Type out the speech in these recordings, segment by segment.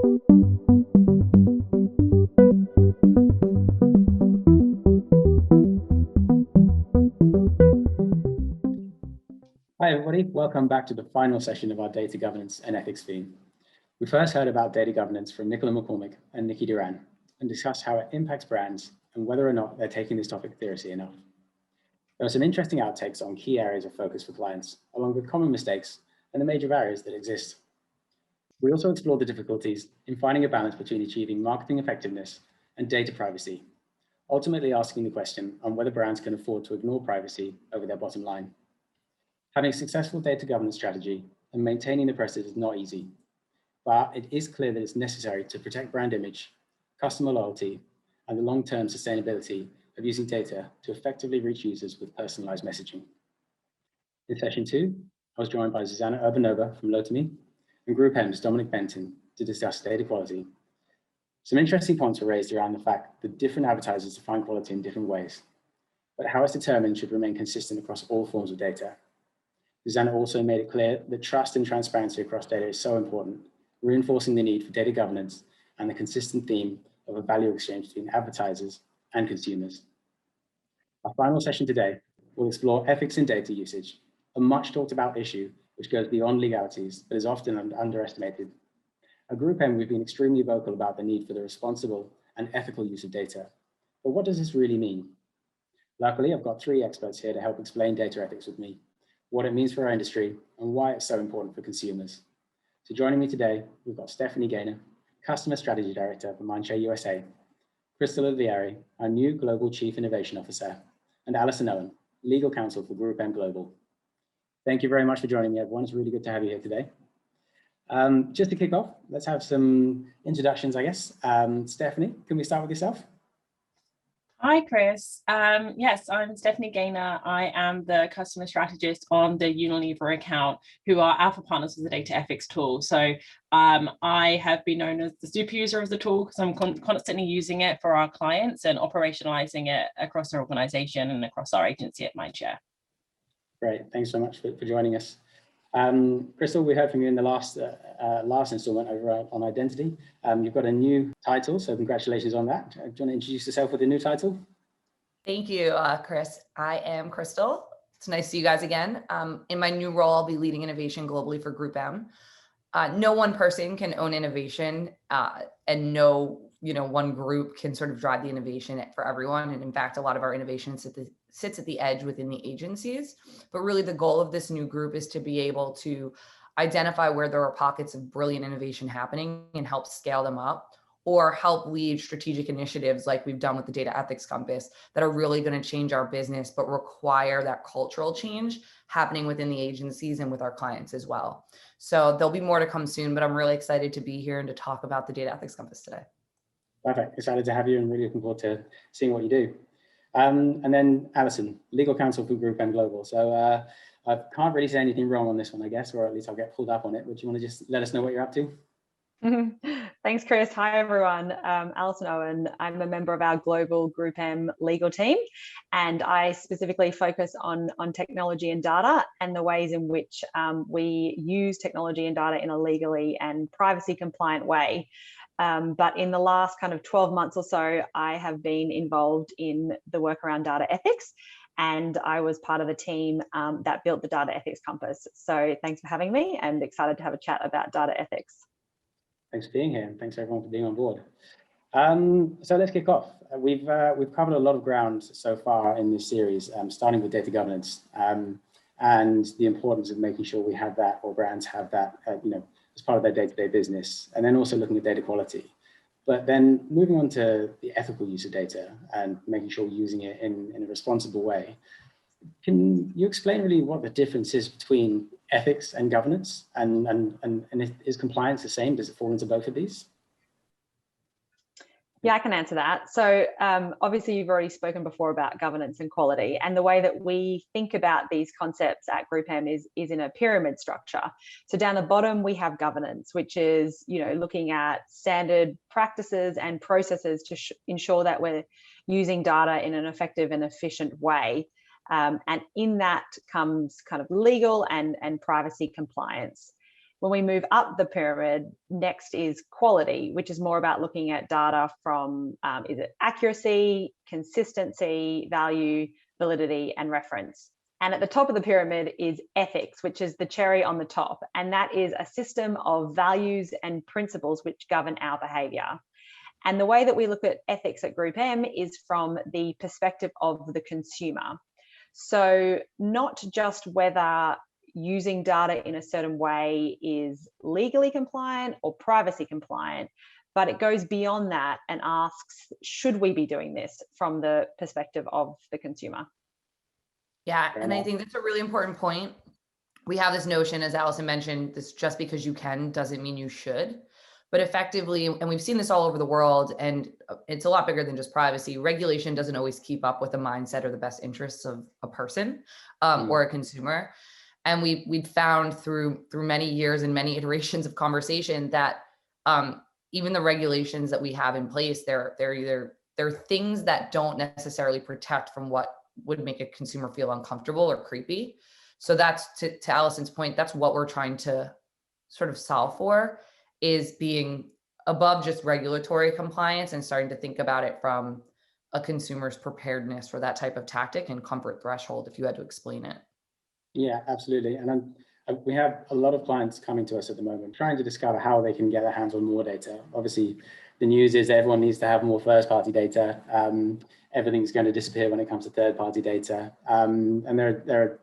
Hi everybody, welcome back to the final session of our data governance and ethics theme. We first heard about data governance from Nicola McCormick and Nikki Duran and discussed how it impacts brands and whether or not they're taking this topic seriously enough. There are some interesting outtakes on key areas of focus for clients, along with common mistakes and the major barriers that exist. We also explored the difficulties in finding a balance between achieving marketing effectiveness and data privacy, ultimately asking the question on whether brands can afford to ignore privacy over their bottom line. Having a successful data governance strategy and maintaining the process is not easy, but it is clear that it's necessary to protect brand image, customer loyalty, and the long-term sustainability of using data to effectively reach users with personalized messaging. In session 2, I was joined by Zuzana Urbanova from Lotami and GroupM's Dominic Benton to discuss data quality. Some interesting points were raised around the fact that different advertisers define quality in different ways, but how it's determined should remain consistent across all forms of data. Zuzana also made it clear that trust and transparency across data is so important, reinforcing the need for data governance and the consistent theme of a value exchange between advertisers and consumers. Our final session today will explore ethics in data usage, a much talked about issue which goes beyond legalities but is often underestimated. At GroupM, we've been extremely vocal about the need for the responsible and ethical use of data. But what does this really mean? Luckily, I've got 3 experts here to help explain data ethics with me, what it means for our industry, and why it's so important for consumers. So joining me today, we've got Stephanie Gaynor, Customer Strategy Director for Mindshare USA, Krystal Olivieri, our new Global Chief Innovation Officer, and Alison Owen, Legal Counsel for GroupM Global. Thank you very much for joining me, everyone. It's really good to have you here today. Just to kick off, let's have some introductions, I guess. Stephanie, can we start with yourself? Hi, Chris. Yes, I'm Stephanie Gaynor. I am the customer strategist on the Unilever account, who are alpha partners with the data ethics tool. So I have been known as the super user of the tool because I'm constantly using it for our clients and operationalizing it across our organization and across our agency at Mindshare. Great, thanks so much for joining us. Krystal, we heard from you in the last installment over on identity. You've got a new title, so congratulations on that. Do you want to introduce yourself with the new title? Thank you, Chris. I am Krystal. It's nice to see you guys again. In my new role, I'll be leading innovation globally for GroupM. No one person can own innovation, and no one group can sort of drive the innovation for everyone. And in fact, a lot of our innovation sits at the edge within the agencies. But really the goal of this new group is to be able to identify where there are pockets of brilliant innovation happening and help scale them up, or help lead strategic initiatives like we've done with the Data Ethics Compass that are really going to change our business, but require that cultural change happening within the agencies and with our clients as well. So there'll be more to come soon, but I'm really excited to be here and to talk about the Data Ethics Compass today. Perfect. Excited to have you and really looking forward to seeing what you do. And then Alison, Legal Counsel for GroupM Global. So I can't really say anything wrong on this one, I guess, or at least I'll get pulled up on it. But do you want to just let us know what you're up to? Thanks, Chris. Hi, everyone. Alison Owen. I'm a member of our global GroupM legal team, and I specifically focus on technology and data and the ways in which we use technology and data in a legally and privacy compliant way. But in the last kind of 12 months or so, I have been involved in the work around data ethics, and I was part of a team that built the Data Ethics Compass. So thanks for having me, and excited to have a chat about data ethics. Thanks for being here, and thanks everyone for being on board. So let's kick off. We've covered a lot of ground so far in this series, starting with data governance and the importance of making sure we have that, or brands have that, as part of their day-to-day business, and then also looking at data quality. But then moving on to the ethical use of data and making sure we're using it in a responsible way. Can you explain really what the difference is between ethics and governance, and is compliance the same? Does it fall into both of these? Yeah, I can answer that. So obviously you've already spoken before about governance and quality, and the way that we think about these concepts at GroupM is in a pyramid structure. So down the bottom, we have governance, which is, looking at standard practices and processes to ensure that we're using data in an effective and efficient way. And in that comes kind of legal and privacy compliance. When we move up the pyramid, next is quality, which is more about looking at data from, is it accuracy, consistency, value, validity, and reference. And at the top of the pyramid is ethics, which is the cherry on the top. And that is a system of values and principles which govern our behavior. And the way that we look at ethics at GroupM is from the perspective of the consumer. So not just whether using data in a certain way is legally compliant or privacy compliant, but it goes beyond that and asks, should we be doing this from the perspective of the consumer? Yeah, and I think that's a really important point. We have this notion, as Alison mentioned, this just because you can doesn't mean you should. But effectively, and we've seen this all over the world, and it's a lot bigger than just privacy. Regulation doesn't always keep up with the mindset or the best interests of a person or a consumer. And we've found through many years and many iterations of conversation that even the regulations that we have in place, they're things that don't necessarily protect from what would make a consumer feel uncomfortable or creepy. So that's to Alison's point, that's what we're trying to sort of solve for, is being above just regulatory compliance and starting to think about it from a consumer's preparedness for that type of tactic and comfort threshold, if you had to explain it. Yeah, absolutely. And we have a lot of clients coming to us at the moment, trying to discover how they can get their hands on more data. Obviously, the news is everyone needs to have more first-party data. Everything's going to disappear when it comes to third-party data. And there are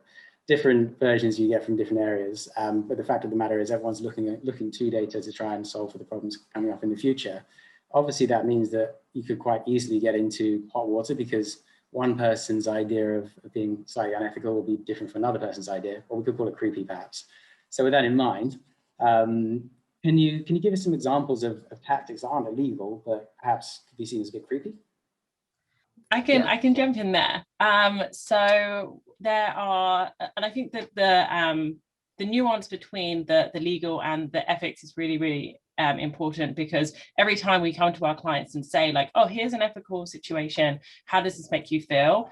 different versions you get from different areas. But the fact of the matter is everyone's looking to data to try and solve for the problems coming up in the future. Obviously, that means that you could quite easily get into hot water because one person's idea of being slightly unethical will be different from another person's idea, or we could call it creepy perhaps. So with that in mind, can you give us some examples of tactics that aren't illegal, but perhaps could be seen as a bit creepy? I can jump in there. So there are, and I think that the nuance between the legal and the ethics is really, really important, because every time we come to our clients and say like, oh, here's an ethical situation, how does this make you feel?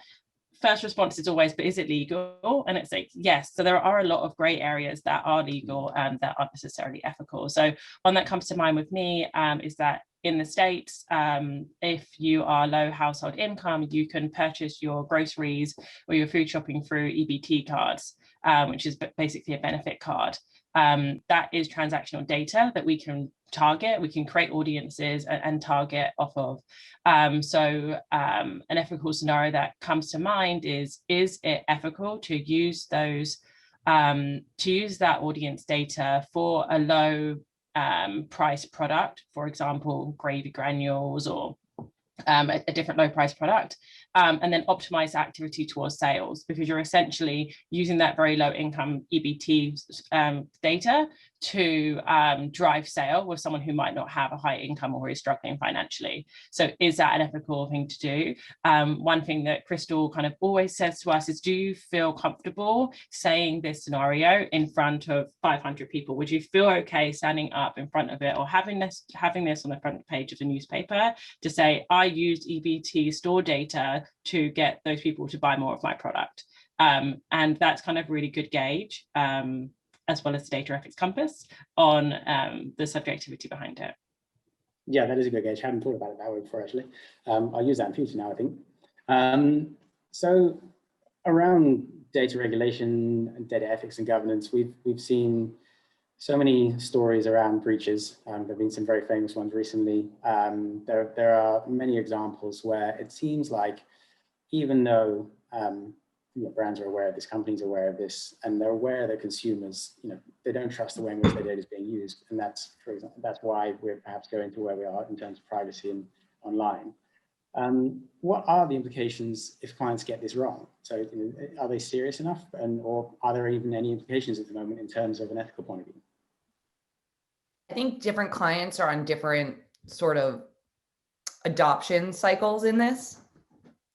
First response is always, but is it legal? And it's like, yes. So there are a lot of gray areas that are legal and that aren't necessarily ethical. So one that comes to mind with me is that in the States, if you are low household income, you can purchase your groceries or your food shopping through EBT cards, which is basically a benefit card. That is transactional data that we can target, we can create audiences and target off of. So an ethical scenario that comes to mind is it ethical to use those, to use that audience data for a low price product, for example, gravy granules or a different low price product, and then optimize the activity towards sales, because you're essentially using that very low income EBT data to drive sale with someone who might not have a high income or is struggling financially. So is that an ethical thing to do? One thing that Krystal kind of always says to us is, do you feel comfortable saying this scenario in front of 500 people? Would you feel okay standing up in front of it or having this on the front page of the newspaper to say, I used EBT store data to get those people to buy more of my product? And that's kind of really good gauge, as well as the data ethics compass on the subjectivity behind it. Yeah, that is a good gauge. I hadn't thought about it that way before, actually. I'll use that in future now, I think. So around data regulation and data ethics and governance, we've seen so many stories around breaches. There have been some very famous ones recently. There are many examples where it seems like, even though brands are aware of this, companies are aware of this, and they're aware that consumers, they don't trust the way in which their data is being used. And that's, for example, that's why we're perhaps going to where we are in terms of privacy and online. What are the implications if clients get this wrong? So are they serious enough, or are there even any implications at the moment in terms of an ethical point of view? I think different clients are on different sort of adoption cycles in this.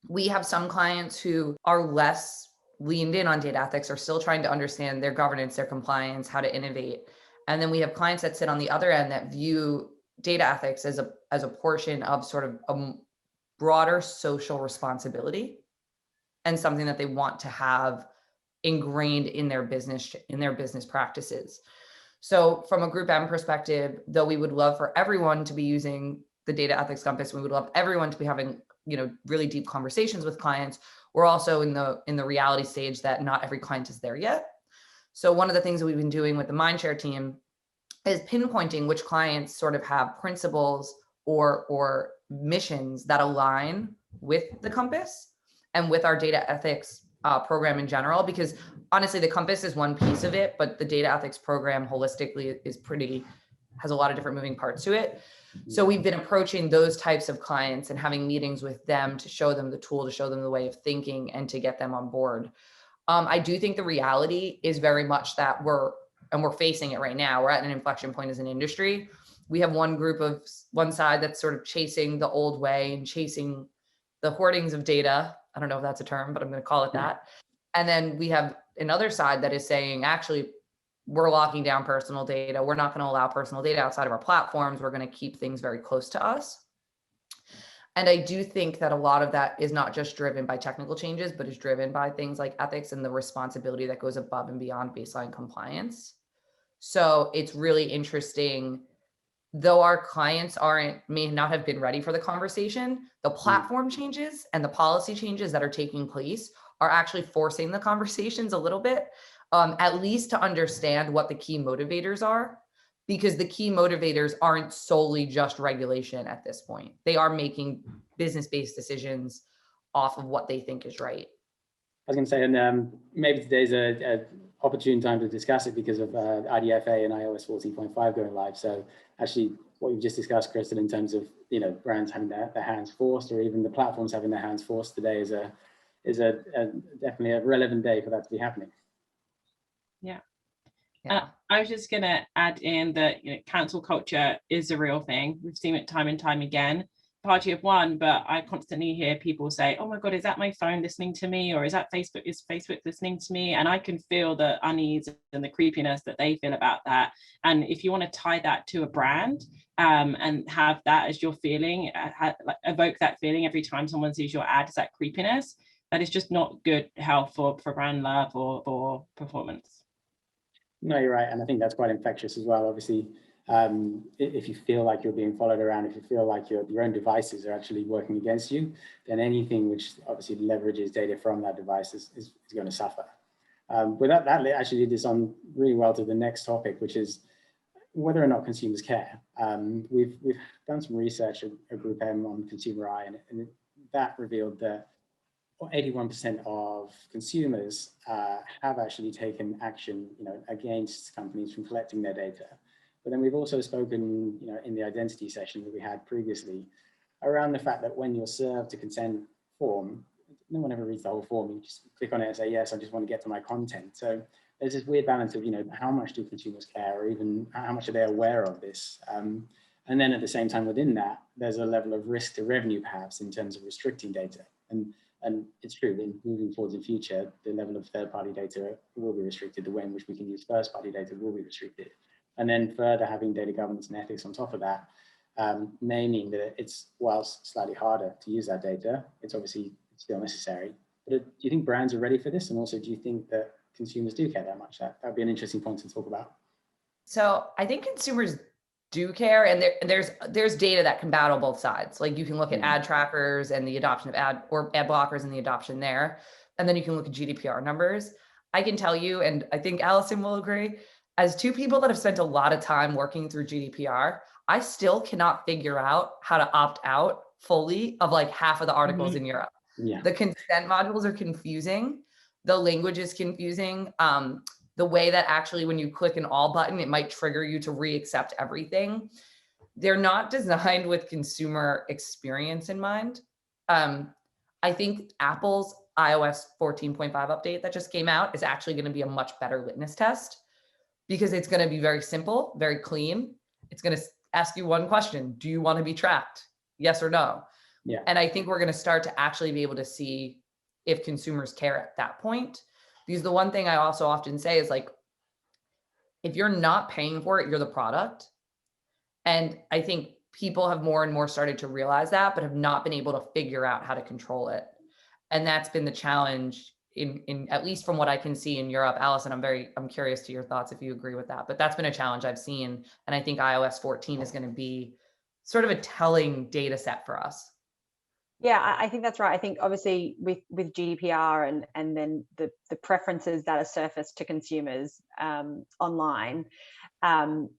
We have some clients who are less leaned in on data ethics, are still trying to understand their governance, their compliance, how to innovate. And then we have clients that sit on the other end that view data ethics as a portion of sort of a broader social responsibility and something that they want to have ingrained in their business practices. So from a GroupM perspective, though we would love for everyone to be using the data ethics compass, we would love everyone to be having, really deep conversations with clients. We're also in the reality stage that not every client is there yet. So one of the things that we've been doing with the Mindshare team is pinpointing which clients sort of have principles or missions that align with the compass and with our data ethics program in general, because honestly, the compass is one piece of it, but the data ethics program holistically has a lot of different moving parts to it. So we've been approaching those types of clients and having meetings with them to show them the tool, to show them the way of thinking, and to get them on board. I do think the reality is very much that we're facing it right now. We're at an inflection point as an industry. We have one side that's sort of chasing the old way and chasing the hoardings of data. I don't know if that's a term, but I'm going to call it that. And then we have another side that is saying, actually, we're locking down personal data. We're not going to allow personal data outside of our platforms. We're going to keep things very close to us. And I do think that a lot of that is not just driven by technical changes, but is driven by things like ethics and the responsibility that goes above and beyond baseline compliance. So it's really interesting, though our clients may not have been ready for the conversation, the platform changes and the policy changes that are taking place are actually forcing the conversations a little bit, at least to understand what the key motivators are, because the key motivators aren't solely just regulation at this point. They are making business-based decisions off of what they think is right. I was going to say, and maybe today's a opportune time to discuss it because of IDFA and iOS 14.5 going live. So actually, what you've just discussed, Krystal, in terms of brands having their hands forced, or even the platforms having their hands forced today, is definitely a relevant day for that to be happening. Yeah. I was just going to add in that cancel culture is a real thing. We've seen it time and time again. Party of one, but I constantly hear people say, "Oh my God, is that my phone listening to me, or is Facebook listening to me?" And I can feel the unease and the creepiness that they feel about that. And if you want to tie that to a brand and have that as your feeling, evoke that feeling every time someone sees your ad, is that creepiness, that is just not good health for brand love or performance. No, you're right, and I think that's quite infectious as well. Obviously, if you feel like you're being followed around, if you feel like your own devices are actually working against you, then anything which obviously leverages data from that device is going to suffer. With that actually leads us on really well to the next topic, which is whether or not consumers care. We've done some research at GroupM on Consumer Eye, and that revealed that 81% of consumers have actually taken action, against companies from collecting their data. But then we've also spoken, in the identity session that we had previously, around the fact that when you're served a consent form, no one ever reads the whole form. You just click on it and say, yes, I just want to get to my content. So there's this weird balance of, how much do consumers care, or even how much are they aware of this? And then at the same time within that, there's a level of risk to revenue, perhaps, in terms of restricting data. And it's true, in moving forward in future, the level of third-party data will be restricted. The way in which we can use first-party data will be restricted. And then further having data governance and ethics on top of that, naming that it's, whilst slightly harder to use that data, it's obviously still necessary. But do you think brands are ready for this? And also, do you think that consumers do care that much? That would be an interesting point to talk about. So I think consumers do care, and there's data that can battle both sides. Like you can look at ad trackers and the adoption of ad blockers and the adoption there. And then you can look at GDPR numbers. I can tell you, and I think Alison will agree, as two people that have spent a lot of time working through GDPR, I still cannot figure out how to opt out fully of like half of the articles in Europe. Yeah. The consent modules are confusing. The language is confusing. The way that actually when you click an all button, it might trigger you to re-accept everything. They're not designed with consumer experience in mind. I think Apple's iOS 14.5 update that just came out is actually going to be a much better litmus test, because it's going to be very simple, very clean. It's going to ask you one question. Do you want to be tracked? Yes or no? Yeah. And I think we're going to start to actually be able to see if consumers care at that point. Because the one thing I also often say is like, if you're not paying for it, you're the product. And I think people have more and more started to realize that, but have not been able to figure out how to control it. And that's been the challenge in at least from what I can see in Europe. Alison, I'm curious to your thoughts if you agree with that, but that's been a challenge I've seen. And I think iOS 14 is going to be sort of a telling data set for us. Yeah, I think that's right. I think obviously with GDPR and then the preferences that are surfaced to consumers online, some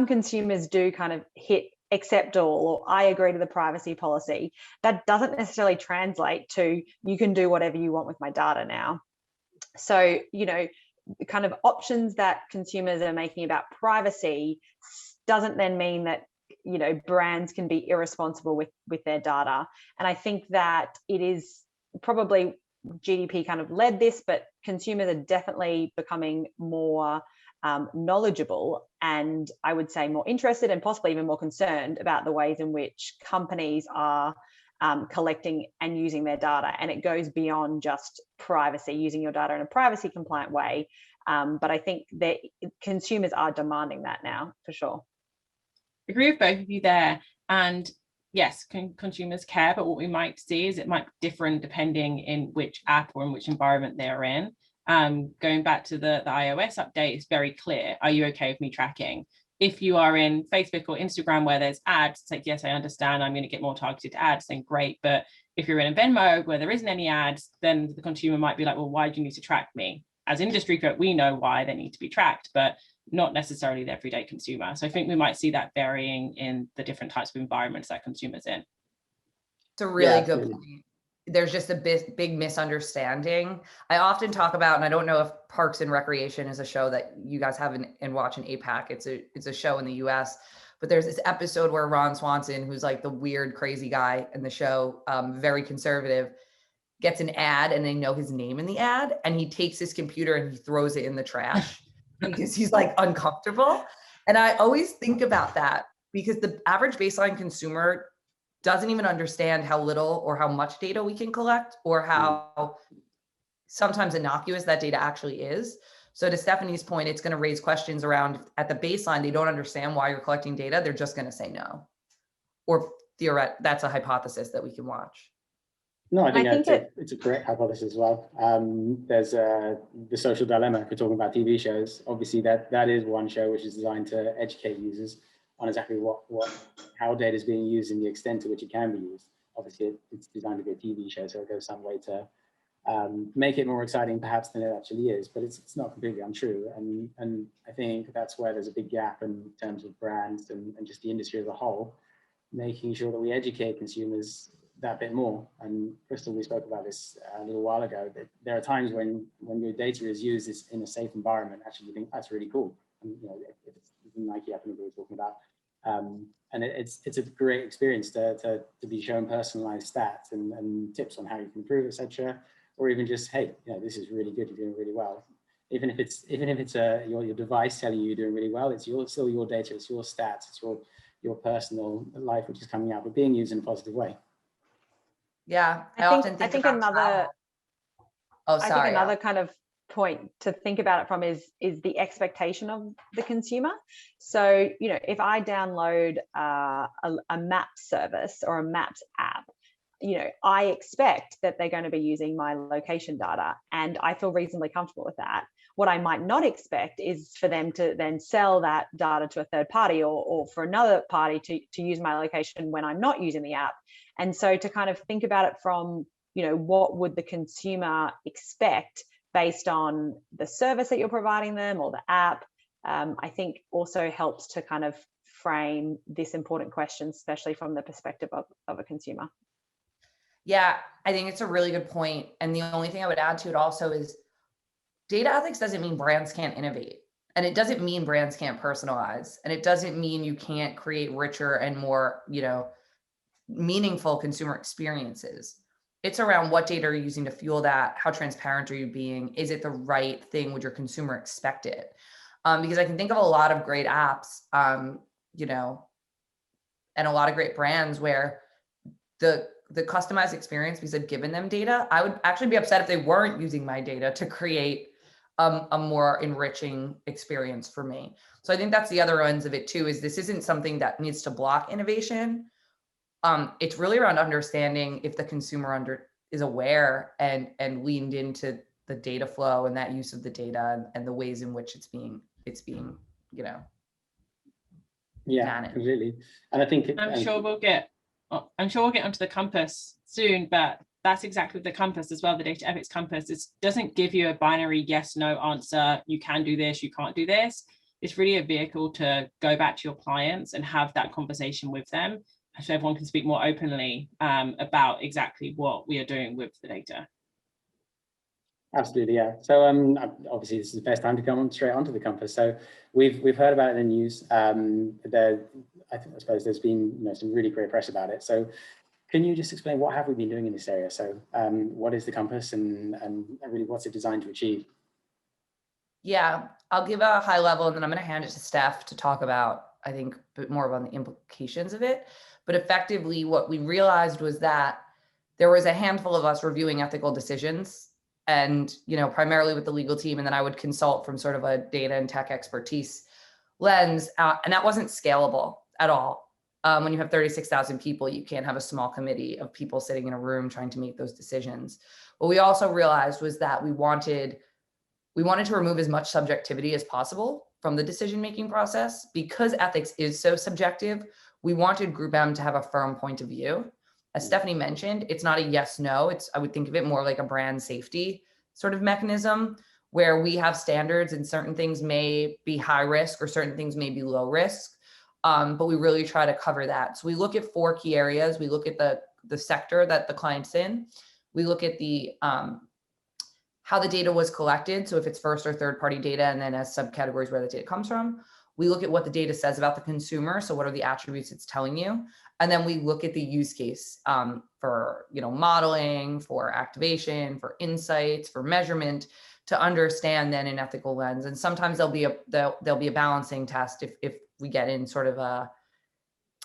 consumers do kind of hit accept all, or I agree to the privacy policy. That doesn't necessarily translate to you can do whatever you want with my data now. So, kind of options that consumers are making about privacy doesn't then mean that brands can be irresponsible with their data. And I think that it is probably GDP kind of led this, but consumers are definitely becoming more knowledgeable, and I would say more interested and possibly even more concerned about the ways in which companies are collecting and using their data. And it goes beyond just privacy, using your data in a privacy compliant way. But I think that consumers are demanding that now, for sure. I agree with both of you there. And yes, consumers care, but what we might see is it might be different depending in which app or in which environment they're in. Going back to the iOS update, it's very clear. Are you okay with me tracking? If you are in Facebook or Instagram where there's ads, it's like, yes, I understand, I'm going to get more targeted ads, then great. But if you're in a Venmo where there isn't any ads, then the consumer might be like, well, why do you need to track me? As industry group, we know why they need to be tracked, but not necessarily the everyday consumer. So I think we might see that varying in the different types of environments that consumers in. It's a really good point. There's just a big misunderstanding. I often talk about, and I don't know if Parks and Recreation is a show that you guys have and watch in APAC. It's a show in the US, but there's this episode where Ron Swanson, who's like the weird, crazy guy in the show, very conservative, gets an ad and they know his name in the ad, and he takes his computer and he throws it in the trash because he's like uncomfortable. And I always think about that because the average baseline consumer doesn't even understand how little or how much data we can collect, or how sometimes innocuous that data actually is. So to Stephanie's point, it's going to raise questions around at the baseline. They don't understand why you're collecting data. They're just going to say no, or that's a hypothesis that we can watch. No, I think it's a correct hypothesis as well. There's the social dilemma. If we're talking about TV shows, obviously that is one show which is designed to educate users on exactly how data is being used and the extent to which it can be used. Obviously, it's designed to be a TV show, so it goes some way to make it more exciting, perhaps, than it actually is. But it's not completely untrue, and I think that's where there's a big gap in terms of brands and just the industry as a whole, making sure that we educate consumers that bit more. And Krystal, we spoke about this a little while ago, that there are times when your data is used in a safe environment, actually you think that's really cool. And, if it's the Nike app we were talking about, and it's a great experience to be shown personalized stats and tips on how you can improve, etc. Or even just, hey, this is really good, you're doing really well. Even if it's your device telling you you're doing really well, it's still your data, it's your stats, it's your personal life which is coming out, but being used in a positive way. Yeah, I think another kind of point to think about it from is the expectation of the consumer. So, if I download a Maps service or a Maps app, I expect that they're going to be using my location data, and I feel reasonably comfortable with that. What I might not expect is for them to then sell that data to a third party or for another party to use my location when I'm not using the app. And so to kind of think about it from, what would the consumer expect based on the service that you're providing them or the app, I think also helps to kind of frame this important question, especially from the perspective of a consumer. Yeah, I think it's a really good point. And the only thing I would add to it also is data ethics doesn't mean brands can't innovate. And it doesn't mean brands can't personalize. And it doesn't mean you can't create richer and more, meaningful consumer experiences. It's around what data are you using to fuel that? How transparent are you being? Is it the right thing? Would your consumer expect it? Because I can think of a lot of great apps, and a lot of great brands where the customized experience, because I've given them data, I would actually be upset if they weren't using my data to create a more enriching experience for me. So I think that's the other ends of it too, is this isn't something that needs to block innovation. It's really around understanding if the consumer is aware and leaned into the data flow and that use of the data and the ways in which it's being managed. Completely. And I think I'm sure we'll get onto the compass soon, but that's exactly the compass as well. The data ethics compass, it doesn't give you a binary yes no answer. You can do this, you can't do this. It's really a vehicle to go back to your clients and have that conversation with them, so everyone can speak more openly about exactly what we are doing with the data. Absolutely, yeah. So obviously this is the best time to come straight onto the compass. So we've heard about it in the news. I suppose there's been some really great press about it. So can you just explain what have we been doing in this area? So what is the compass and really what's it designed to achieve? Yeah, I'll give a high level and then I'm going to hand it to Steph to talk about, I think, a bit more about the implications of it. But effectively, what we realized was that there was a handful of us reviewing ethical decisions and, primarily with the legal team. And then I would consult from sort of a data and tech expertise lens. And that wasn't scalable at all. When you have 36,000 people, you can't have a small committee of people sitting in a room trying to make those decisions. What we also realized was that we wanted to remove as much subjectivity as possible from the decision-making process. Because ethics is so subjective, we wanted GroupM to have a firm point of view. As Stephanie mentioned, it's not a yes, no. I would think of it more like a brand safety sort of mechanism where we have standards and certain things may be high risk or certain things may be low risk. But we really try to cover that. So we look at 4 key areas. We look at the sector that the client's in. We look at the how the data was collected. So if it's first or third party data, and then as subcategories where the data comes from. We look at what the data says about the consumer. So what are the attributes it's telling you? And then we look at the use case for modeling, for activation, for insights, for measurement, to understand then an ethical lens. And sometimes there'll be a balancing test if we get in sort of a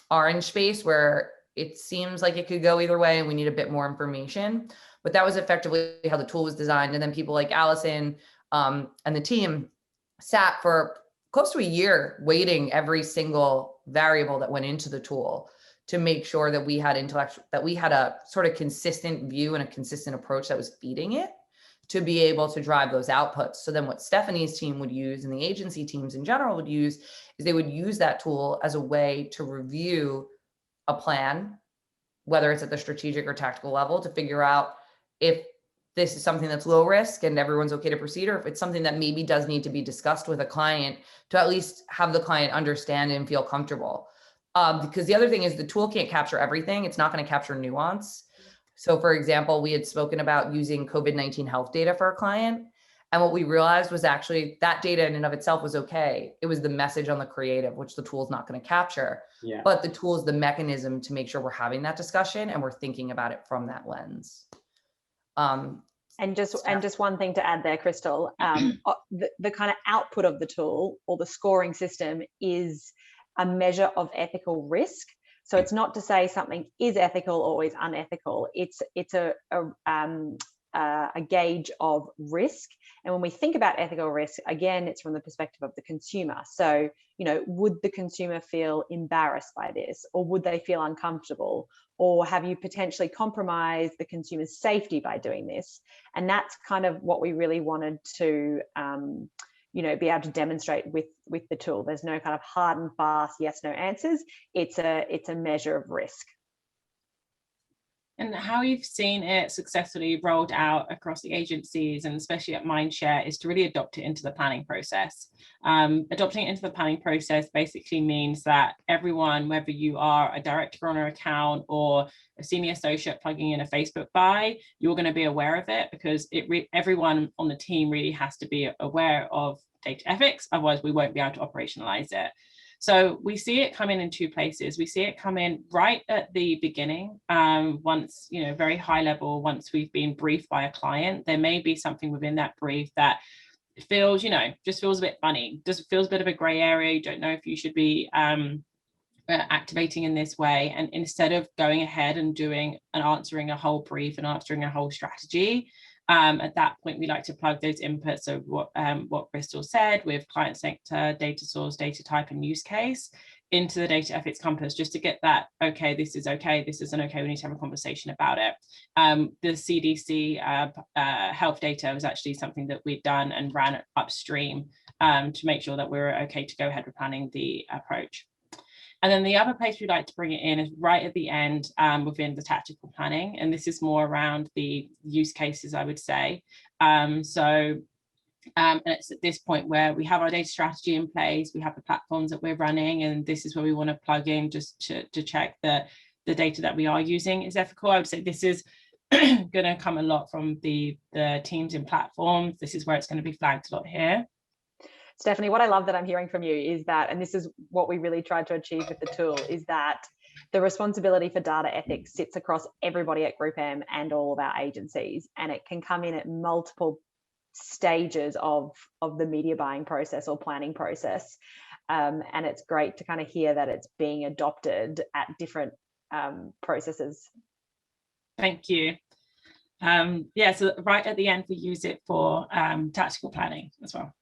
orange space where it seems like it could go either way and we need a bit more information. But that was effectively how the tool was designed. And then people like Alison and the team sat for close to a year waiting every single variable that went into the tool to make sure that we had a sort of consistent view and a consistent approach that was feeding it to be able to drive those outputs. So then what Stephanie's team would use and the agency teams in general would use is they would use that tool as a way to review a plan, whether it's at the strategic or tactical level, to figure out if this is something that's low risk and everyone's okay to proceed, or if it's something that maybe does need to be discussed with a client to at least have the client understand and feel comfortable. Because the other thing is the tool can't capture everything. It's not going to capture nuance. So for example, we had spoken about using COVID-19 health data for a client. And what we realized was actually that data in and of itself was okay. It was the message on the creative, which the tool is not going to capture. Yeah. But the tool is the mechanism to make sure we're having that discussion and we're thinking about it from that lens. And just one thing to add there, Krystal, the kind of output of the tool or the scoring system is a measure of ethical risk. So it's not to say something is ethical or is unethical. It's a gauge of risk. And when we think about ethical risk, again, it's from the perspective of the consumer. So, would the consumer feel embarrassed by this, or would they feel uncomfortable, or have you potentially compromised the consumer's safety by doing this? And that's kind of what we really wanted to, be able to demonstrate with the tool. There's no kind of hard and fast yes, no answers. It's a measure of risk. And how you've seen it successfully rolled out across the agencies and especially at Mindshare is to really adopt it into the planning process. Adopting it into the planning process basically means that everyone, whether you are a director on an account or a senior associate plugging in a Facebook buy, you're going to be aware of it because everyone on the team really has to be aware of data ethics. Otherwise, we won't be able to operationalize it. So we see it come in 2 places. We see it come in right at the beginning, once, very high level, once we've been briefed by a client. There may be something within that brief that feels, just feels a bit funny, just feels a bit of a gray area. You don't know if you should be activating in this way. And instead of going ahead and answering a whole brief and answering a whole strategy, at that point, we like to plug those inputs of what Krystal said with client sector, data source, data type, and use case into the data ethics compass, just to get that, okay, this isn't okay, we need to have a conversation about it. The CDC health data was actually something that we'd done and ran upstream to make sure that we were okay to go ahead with planning the approach. And then the other place we'd like to bring it in is right at the end within the tactical planning. And this is more around the use cases, I would say. And it's at this point where we have our data strategy in place, we have the platforms that we're running, and this is where we want to plug in just to check that the data that we are using is ethical. I would say this is going to come a lot from the teams in platforms. This is where it's going to be flagged a lot here. Stephanie, what I love that I'm hearing from you is that, and this is what we really tried to achieve with the tool, is that the responsibility for data ethics sits across everybody at GroupM and all of our agencies, and it can come in at multiple stages of the media buying process or planning process. And it's great to kind of hear that it's being adopted at different processes. Thank you. Yeah, so right at the end, we use it for tactical planning as well.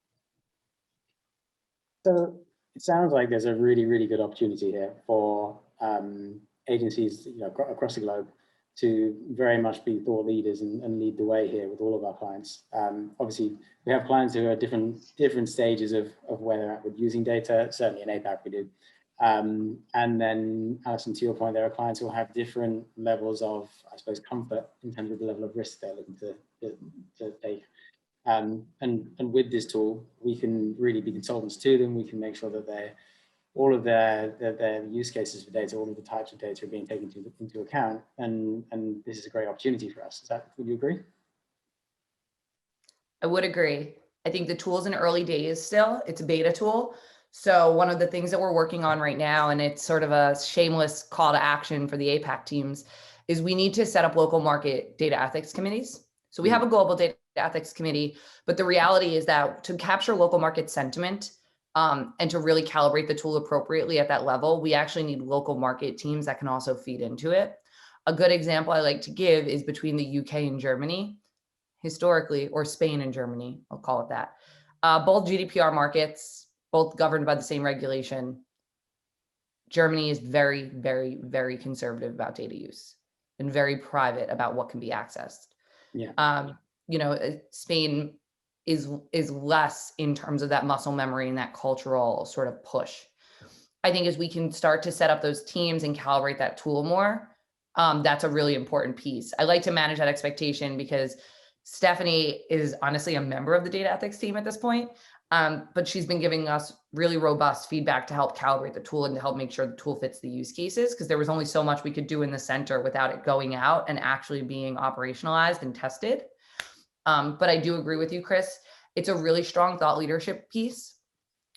So it sounds like there's a really, really good opportunity here for agencies, across the globe to very much be thought leaders and lead the way here with all of our clients. Obviously, we have clients who are at different stages of where they're at with using data. Certainly in APAC we do. And then, Alison, to your point, there are clients who have different levels of, I suppose, comfort in terms of the level of risk they're looking to take. And with this tool, we can really be consultants to them. We can make sure that all of their use cases for data, all of the types of data are being taken into account. And this is a great opportunity for us. Would you agree? I would agree. I think the tool's in early days still. It's a beta tool. So one of the things that we're working on right now, and it's sort of a shameless call to action for the APAC teams, is we need to set up local market data ethics committees. So we have a global data ethics committee, but the reality is that to capture local market sentiment and to really calibrate the tool appropriately at that level, we actually need local market teams that can also feed into it. A good example I like to give is between the UK and Germany, historically, or Spain and Germany, I'll call it that. Both GDPR markets, both governed by the same regulation. Germany is very, very, very conservative about data use and very private about what can be accessed. Yeah. Spain is less in terms of that muscle memory and that cultural sort of push. I think as we can start to set up those teams and calibrate that tool more, that's a really important piece. I like to manage that expectation because Stephanie is honestly a member of the data ethics team at this point, but she's been giving us really robust feedback to help calibrate the tool and to help make sure the tool fits the use cases, because there was only so much we could do in the center without it going out and actually being operationalized and tested. But I do agree with you, Chris. It's a really strong thought leadership piece.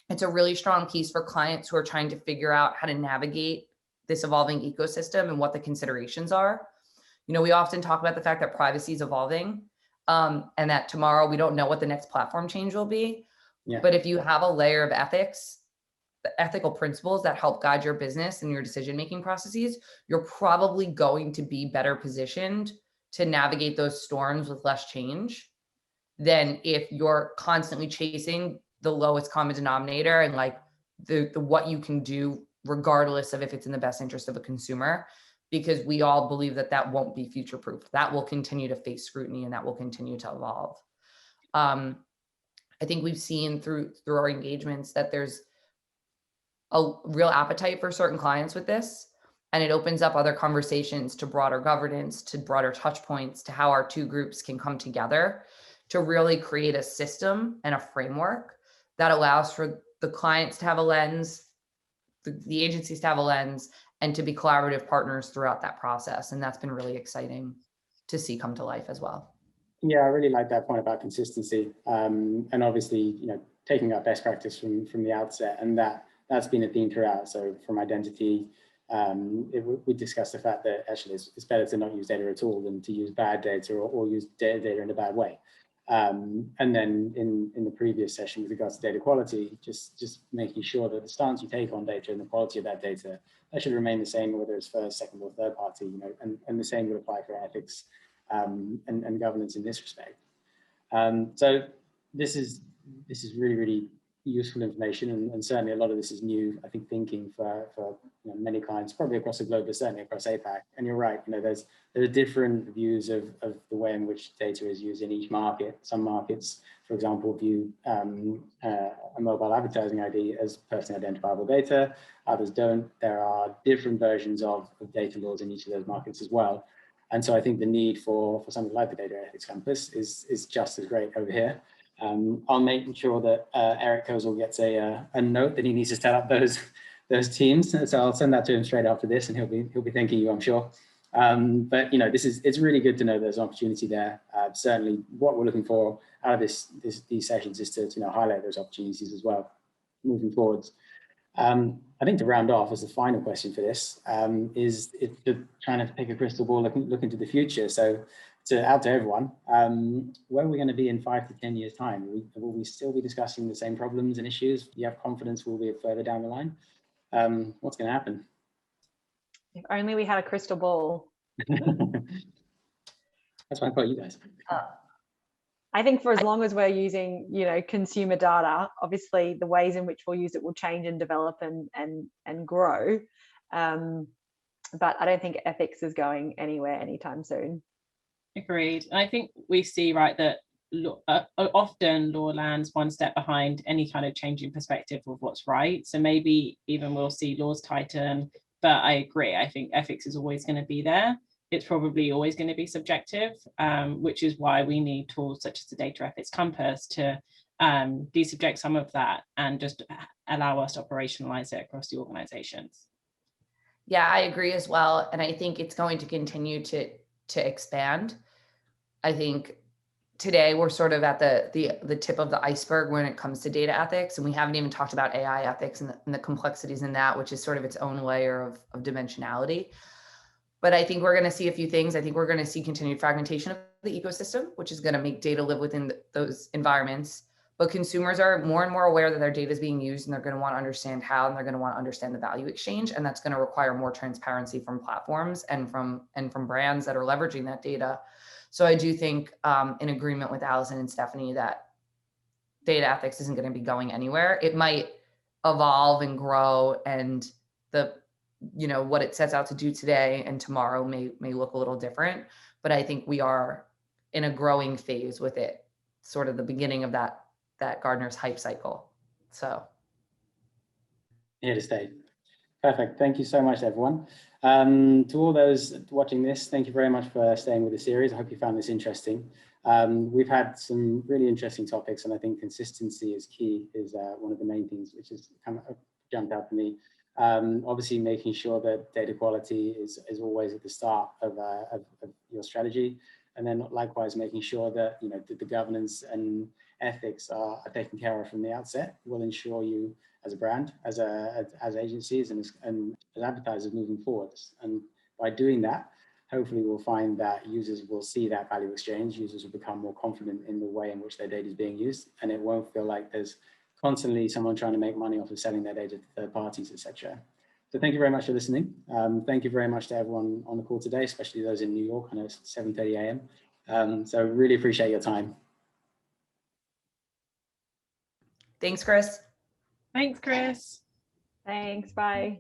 It's a really strong piece for clients who are trying to figure out how to navigate this evolving ecosystem and what the considerations are. We often talk about the fact that privacy is evolving and that tomorrow we don't know what the next platform change will be. Yeah. But if you have a layer of ethics, the ethical principles that help guide your business and your decision-making processes, you're probably going to be better positioned to navigate those storms with less change than if you're constantly chasing the lowest common denominator and like the what you can do regardless of if it's in the best interest of a consumer, because we all believe that that won't be future-proof. That will continue to face scrutiny and that will continue to evolve. I think we've seen through our engagements that there's a real appetite for certain clients with this, and it opens up other conversations to broader governance, to broader touch points, to how our two groups can come together to really create a system and a framework that allows for the clients to have a lens, the agencies to have a lens, and to be collaborative partners throughout that process. And that's been really exciting to see come to life as well. Yeah, I really like that point about consistency, and obviously, taking up best practice from the outset, and that's been a theme throughout. So from identity, we discussed the fact that actually it's better to not use data at all than to use bad data or use data in a bad way. And then in the previous session with regards to data quality, just making sure that the stance you take on data and the quality of that data, that should remain the same whether it's first, second, or third party, and the same would apply for ethics and governance in this respect. So this is really, really useful information, and certainly a lot of this is new, I think, thinking for many clients, probably across the globe, but certainly across APAC. And you're right, there are different views of the way in which data is used in each market. Some markets, for example, view a mobile advertising ID as personally identifiable data. Others don't. There are different versions of data laws in each of those markets as well. And so I think the need for something like the Data Ethics Campus is just as great over here. I'll make sure that Eric Kozel gets a note that he needs to set up those teams. So I'll send that to him straight after this, and he'll be thanking you, I'm sure. But it's really good to know there's an opportunity there. Certainly, what we're looking for out of these sessions is to highlight those opportunities as well, moving forwards. I think to round off as the final question for this is trying to take a crystal ball, look into the future. So out to everyone, where are we going to be in 5 to 10 years time? Will we still be discussing the same problems and issues? Do you have confidence we'll be further down the line? What's going to happen? If only we had a crystal ball. That's why I call you guys. I think for as long as we're using, consumer data, obviously the ways in which we'll use it will change and develop and grow. But I don't think ethics is going anywhere anytime soon. Agreed. And I think we see, right, that often law lands one step behind any kind of changing perspective of what's right. So maybe even we'll see laws tighten, but I agree. I think ethics is always going to be there. It's probably always going to be subjective, which is why we need tools such as the Data Ethics Compass to desubject some of that and just allow us to operationalize it across the organizations. Yeah, I agree as well. And I think it's going to continue to expand. I think today we're sort of at the tip of the iceberg when it comes to data ethics. And we haven't even talked about AI ethics and the complexities in that, which is sort of its own layer of dimensionality. But I think we're going to see a few things. I think we're going to see continued fragmentation of the ecosystem, which is going to make data live within those environments. But consumers are more and more aware that their data is being used, and they're going to want to understand how, and they're going to want to understand the value exchange. And that's going to require more transparency from platforms and from brands that are leveraging that data. So I do think, in agreement with Alison and Stephanie, that data ethics isn't going to be going anywhere. It might evolve and grow, and what it sets out to do today and tomorrow may look a little different. But I think we are in a growing phase with it, sort of the beginning of that Gartner's hype cycle. So here to stay. Perfect. Thank you so much, everyone. To all those watching this, thank you very much for staying with the series. I hope you found this interesting. We've had some really interesting topics, and I think consistency is key, is one of the main things which has kind of jumped out to me. Obviously, making sure that data quality is always at the start of your strategy, and then likewise making sure that the governance and ethics are taken care of from the outset will ensure you as a brand, as agencies and as advertisers moving forwards. And by doing that, hopefully we'll find that users will see that value exchange. Users will become more confident in the way in which their data is being used, and it won't feel like there's constantly someone trying to make money off of selling their data to third parties, etc. So thank you very much for listening. Thank you very much to everyone on the call today, especially those in New York. I know it's 7:30 a.m. So really appreciate your time. Thanks, Chris. Thanks, Chris. Thanks. Bye.